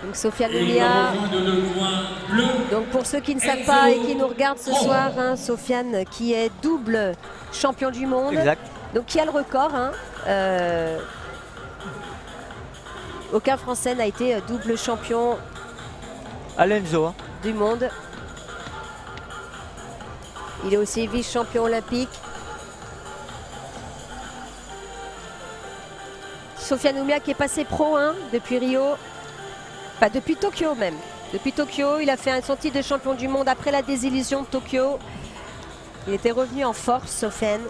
Donc Sofiane Oumia. Donc pour ceux qui ne savent pas et qui nous regardent ce soir, hein, Sofiane qui est double champion du monde. Exact. Donc qui a le record. Hein, aucun Français n'a été double champion Alenzo. Hein. du monde. Il est aussi vice-champion olympique. Sofiane Oumia qui est passé pro hein, depuis Rio. Enfin, depuis Tokyo même. Depuis Tokyo, il a fait son titre de champion du monde après la désillusion de Tokyo. Il était revenu en force, Sofiane.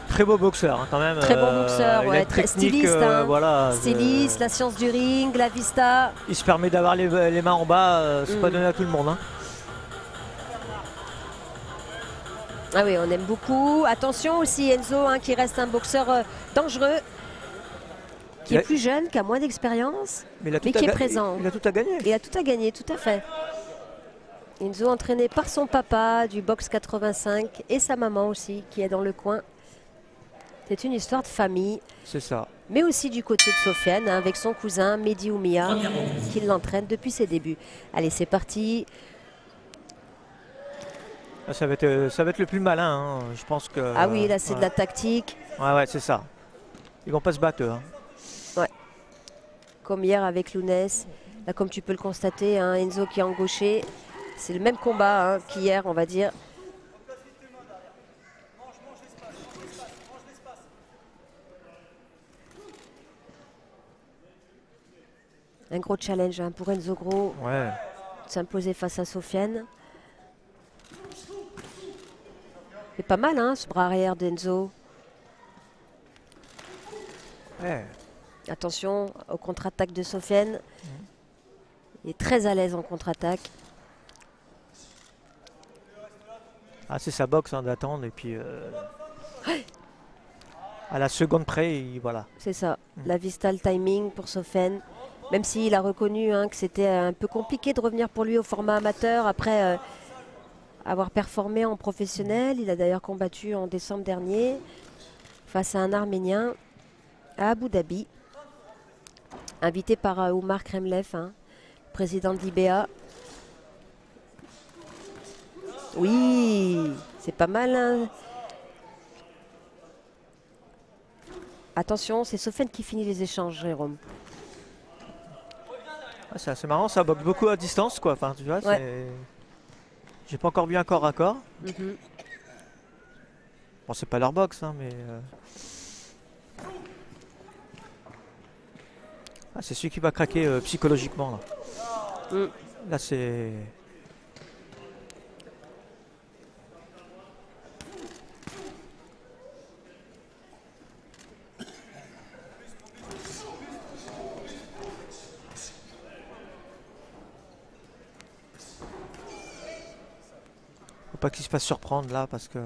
Très beau boxeur, hein, quand même. Très bon boxeur, ouais, très technique, styliste. Hein. Voilà, styliste, la science du ring, la vista. Il se permet d'avoir les mains en bas, c'est pas donné à tout le monde. Hein. Ah oui, on aime beaucoup. Attention aussi Enzo, hein, qui reste un boxeur dangereux. Qui est plus jeune, qui a moins d'expérience, mais qui est présent. Il a tout à gagner. Il a tout à gagner, tout à fait. Enzo entraîné par son papa du box 85 et sa maman aussi, qui est dans le coin. C'est une histoire de famille. C'est ça. Mais aussi du côté de Sofiane, hein, avec son cousin Mehdi Oumia, qui l'entraîne depuis ses débuts. Allez, c'est parti. Ça va être le plus malin, hein. Je pense que... Ah oui, là c'est de la tactique. Ouais, c'est ça. Ils vont pas se battre, hein. Ouais. Comme hier avec Lounès. Là, comme tu peux le constater, hein, Enzo qui est engauché. C'est le même combat hein, qu'hier, on va dire. Un gros challenge hein, pour Enzo Gros. Ouais. S'imposer face à Sofiane. C'est pas mal hein, ce bras arrière d'Enzo. Ouais. Attention au contre-attaque de Sofiane. Il est très à l'aise en contre-attaque. Ah, c'est sa boxe hein, d'attendre et puis à la seconde près, voilà. C'est ça, la vista, le timing pour Sofiane. Même s'il a reconnu hein, que c'était un peu compliqué de revenir pour lui au format amateur après avoir performé en professionnel. Il a d'ailleurs combattu en décembre dernier face à un Arménien à Abu Dhabi. Invité par Oumar Kremlev, hein, président de l'IBA. Oui, c'est pas mal. Hein. Attention, c'est Sofiane qui finit les échanges, Jérôme. Ah, c'est assez marrant, ça boxe beaucoup à distance, quoi. Enfin, tu vois, ouais. J'ai pas encore vu un corps à corps. Mm-hmm. Bon, c'est pas leur boxe, hein, mais... Ah, c'est celui qui va craquer psychologiquement, là. Là, c'est... Faut pas qu'il se fasse surprendre là parce que...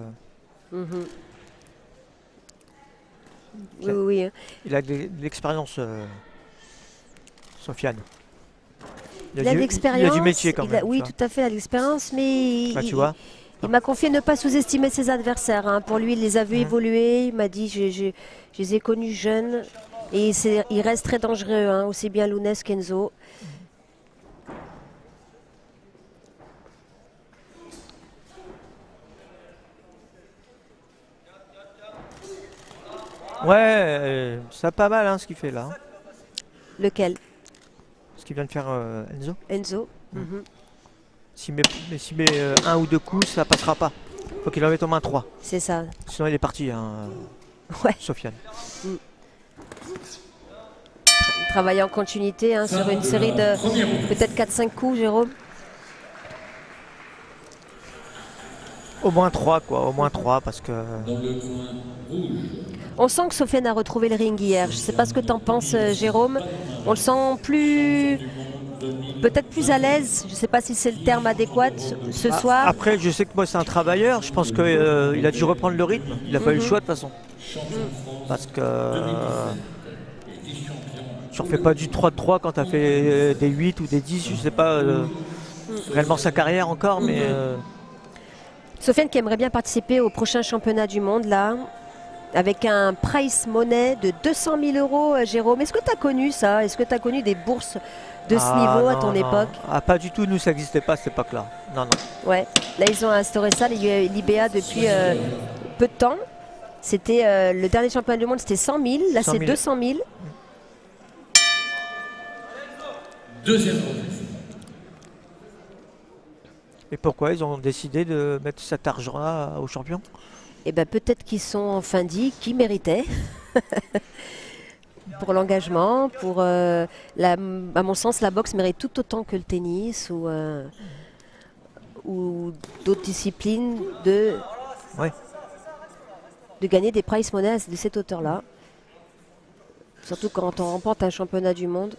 Oui. Il a de l'expérience, Sofiane. Il a de l'expérience. Il a du métier quand même. Oui, tout à fait, il a de l'expérience, mais tu vois. Il m'a confié ne pas sous-estimer ses adversaires. Hein. Pour lui, il les a vus évoluer. Il m'a dit, je les ai connus jeunes. Et il reste très dangereux, hein, aussi bien Lounès qu'Enzo. Ouais, ça pas mal hein, ce qu'il fait là. Lequel? Ce qu'il vient de faire Enzo. Enzo. S'il met un ou deux coups, ça passera pas. Faut qu'il en mette au moins 3. C'est ça. Sinon il est parti, hein, ouais. Sofiane. Travailler en continuité hein, sur une série de peut-être 4-5 coups, Jérôme. Au moins 3 quoi, au moins 3 parce que... On sent que Sofiane a retrouvé le ring hier. Je ne sais pas ce que tu en penses, Jérôme. On le sent plus... peut-être plus à l'aise. Je ne sais pas si c'est le terme adéquat ce soir. Après, je sais que moi c'est un travailleur. Je pense qu'il a dû reprendre le rythme. Il n'a pas eu le choix de toute façon. Parce que... tu ne refais pas du 3-3 quand tu as fait des 8 ou des 10. Je ne sais pas réellement sa carrière encore, mais... Sofiane qui aimerait bien participer au prochain championnat du monde, là. avec un price money de 200 000 €, Jérôme. Est-ce que tu as connu ça? Est-ce que tu as connu des bourses de ce niveau à ton époque? Ah, pas du tout, nous ça n'existait pas à cette époque-là. Non, non. Ouais, là ils ont instauré ça, l'IBA, depuis peu de temps. C'était le dernier championnat du monde, c'était 100 000. Là, c'est 200 000. Deuxième. Et pourquoi ils ont décidé de mettre cet argent-là aux champions? Eh bien, peut-être qu'ils sont enfin dit qui méritait. Pour l'engagement, à mon sens, la boxe mérite tout autant que le tennis ou d'autres disciplines de gagner des prize money de cette hauteur-là. Surtout quand on remporte un championnat du monde.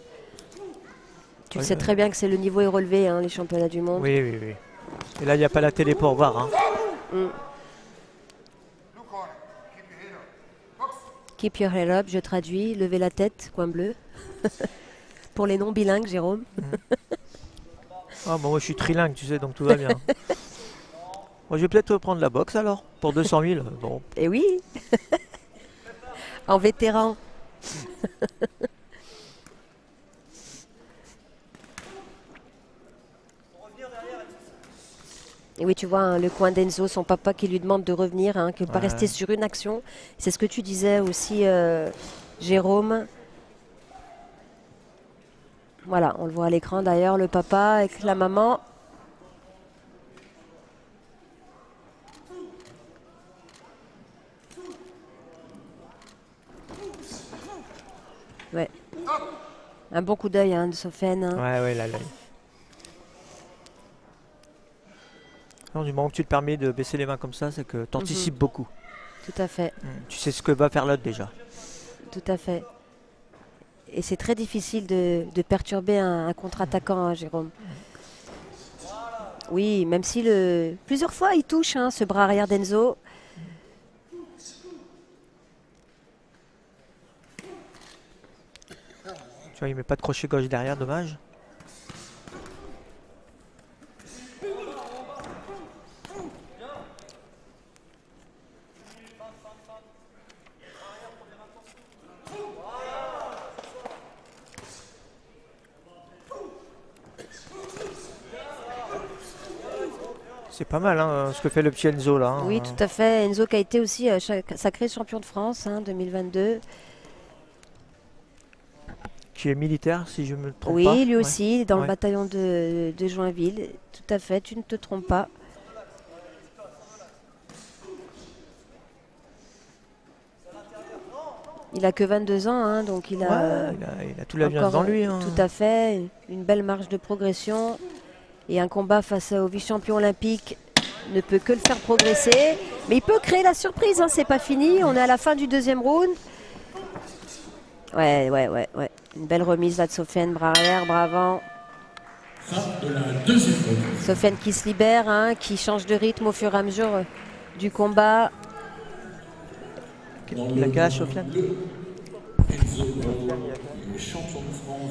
Tu sais très bien que c'est le niveau est relevé, hein, les championnats du monde. Oui, oui, oui. Et là, il n'y a pas la télé pour voir. Hein. Keep your head up, je traduis, levez la tête, coin bleu. Pour les non-bilingues, Jérôme. Ah, bon, moi, je suis trilingue, tu sais, donc tout va bien. Moi, je vais peut-être prendre la boxe alors, pour 200 000. Bon. Eh oui. En vétéran. Et oui, tu vois, hein, le coin d'Enzo, son papa qui lui demande de revenir, hein, que pas rester sur une action. C'est ce que tu disais aussi, Jérôme. Voilà, on le voit à l'écran d'ailleurs, le papa avec la maman. Ouais. Un bon coup d'œil, hein, de Sofiane. Hein. Ouais, là. Non, du moment que tu te permets de baisser les mains comme ça, c'est que tu anticipes beaucoup. Tout à fait. Tu sais ce que va faire l'autre déjà. Tout à fait. Et c'est très difficile de perturber un contre-attaquant, hein, Jérôme. Oui, même si plusieurs fois il touche, hein, ce bras arrière d'Enzo. Tu vois, il met pas de crochet gauche derrière, dommage. C'est pas mal hein, ce que fait le petit Enzo là. Hein. Oui, tout à fait. Enzo qui a été aussi sacré champion de France, hein, 2022. Qui est militaire, si je me trompe pas. Oui, lui ouais. aussi, dans le bataillon de Joinville. Tout à fait, tu ne te trompes pas. Il a que 22 ans, hein, donc il a tout l'avenir devant lui. Hein. Tout à fait, une belle marge de progression. Et un combat face au vice-champion olympique ne peut que le faire progresser. Mais il peut créer la surprise, hein, c'est pas fini. On est à la fin du deuxième round. Ouais. Une belle remise là de Sofiane, bras arrière, bras avant. Sofiane qui se libère, hein, qui change de rythme au fur et à mesure du combat. Il a quel âge, Sofiane?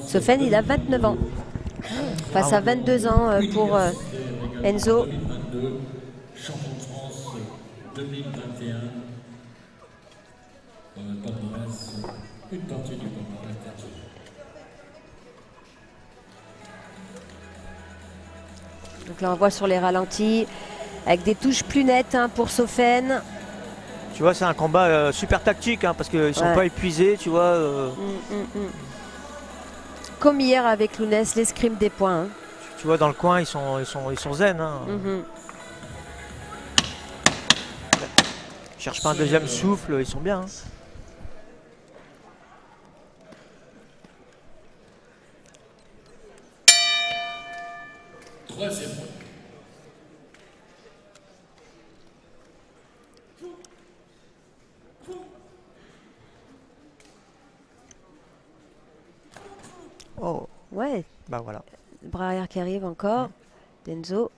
Sofiane, il a 29 ans. Face à 22 ans pour Enzo. Champion de France 2021. Dans le palmarès, une partie du palmarès. Donc là, on voit sur les ralentis, avec des touches plus nettes, hein, pour Sofiane. Tu vois, c'est un combat super tactique, hein, parce qu'ils ne sont pas épuisés, tu vois. Comme hier avec Lounès, l'escrime des points. Hein. Tu vois, dans le coin, ils sont zen. Hein. Ils cherchent pas un deuxième souffle, ils sont bien. Hein. Troisième. Oh. Ouais. Bah voilà. Le bras arrière qui arrive encore. D'Enzo.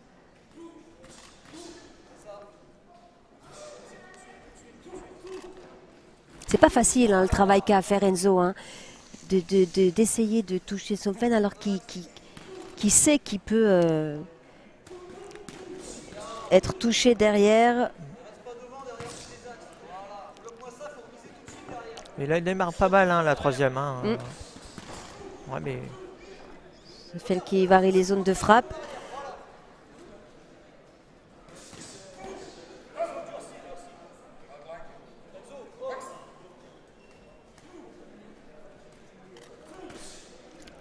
C'est pas facile, hein, le travail qu'a à faire Enzo, hein, d'essayer de toucher Sofiane alors qu'il sait qu'il peut être touché derrière. Et là, il démarre pas mal, hein, la troisième. Hein. Ouais, mais Sofiane qui varie les zones de frappe.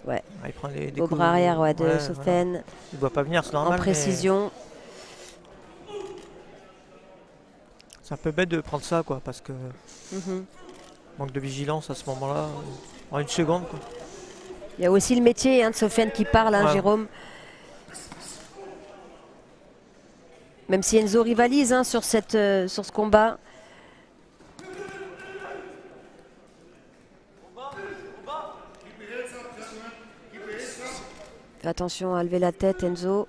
Ouais. il prend des Au coups bras arrière de voilà. Sofiane. Il ne doit pas venir, c'est normal. En précision. C'est un peu bête de prendre ça, quoi, parce que Mhm. manque de vigilance à ce moment-là. En une seconde, quoi. Il y a aussi le métier de Sofiane qui parle, Ouais. Jérôme. Même si Enzo rivalise sur ce combat. Fais attention à lever la tête, Enzo.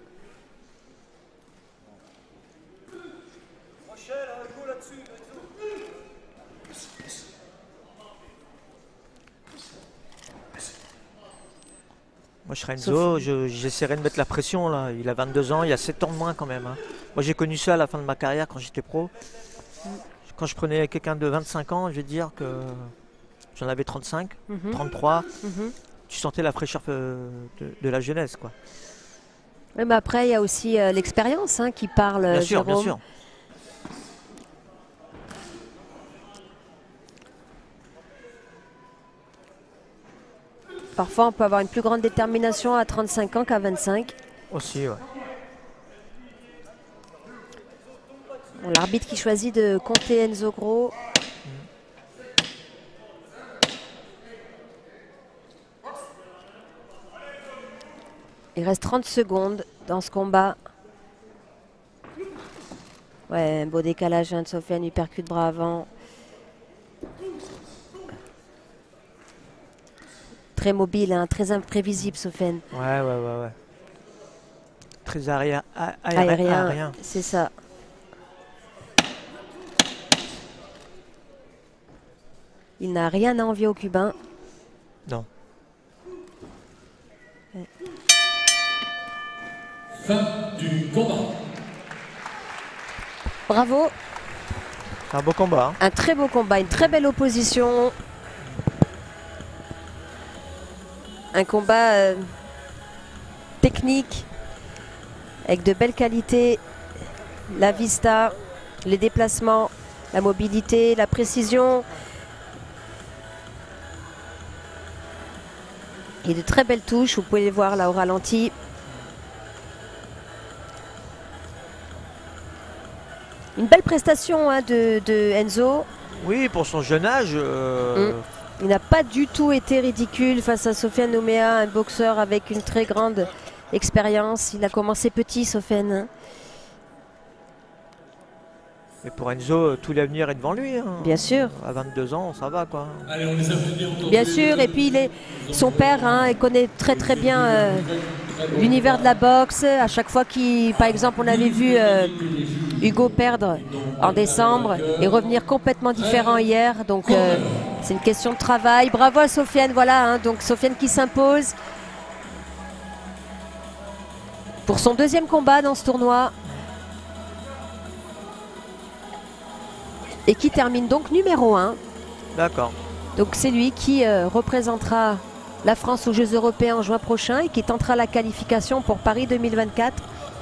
Moi, je serais Enzo, j'essaierais de mettre la pression, là. Il a 22 ans, il a 7 ans de moins, quand même. Hein. Moi, j'ai connu ça à la fin de ma carrière, quand j'étais pro. Quand je prenais quelqu'un de 25 ans, je vais dire que j'en avais 35, 33. Tu sentais la fraîcheur de la jeunesse, quoi. Oui, mais après, il y a aussi l'expérience qui parle, Bien sûr, Jérôme. bien sûr. Parfois, on peut avoir une plus grande détermination à 35 ans qu'à 25. Aussi, ouais. Bon, l'arbitre qui choisit de compter Enzo Gros. Il reste 30 secondes dans ce combat. Ouais, un beau décalage de Sofiane, il percute bras avant. Très mobile, très imprévisible, Sofiane. Ouais. Très aérien. C'est ça. Il n'a rien à envier aux Cubains. Non. Ouais. Fin du combat. Bravo. C'est un beau combat. Hein. Un très beau combat, une très belle opposition. Un combat technique, avec de belles qualités. La vista, les déplacements, la mobilité, la précision. Et de très belles touches, vous pouvez les voir là au ralenti. Une belle prestation de Enzo. Oui, pour son jeune âge. Il n'a pas du tout été ridicule face à Sofiane Nouméa, un boxeur avec une très grande expérience. Il a commencé petit, Sofiane. Et pour Enzo, tout l'avenir est devant lui. Hein. Bien sûr. À 22 ans, ça va, quoi. Allez, on les applaudit encore. Bien sûr, et puis son père, il connaît très très bien l'univers de la boxe. À chaque fois par exemple, on avait vu Hugo perdre en décembre et revenir complètement différent hier. Donc c'est une question de travail. Bravo à Sofiane, voilà. Donc Sofiane qui s'impose pour son deuxième combat dans ce tournoi. Et qui termine donc numéro 1. D'accord. Donc c'est lui qui représentera la France aux Jeux européens en juin prochain et qui tentera la qualification pour Paris 2024.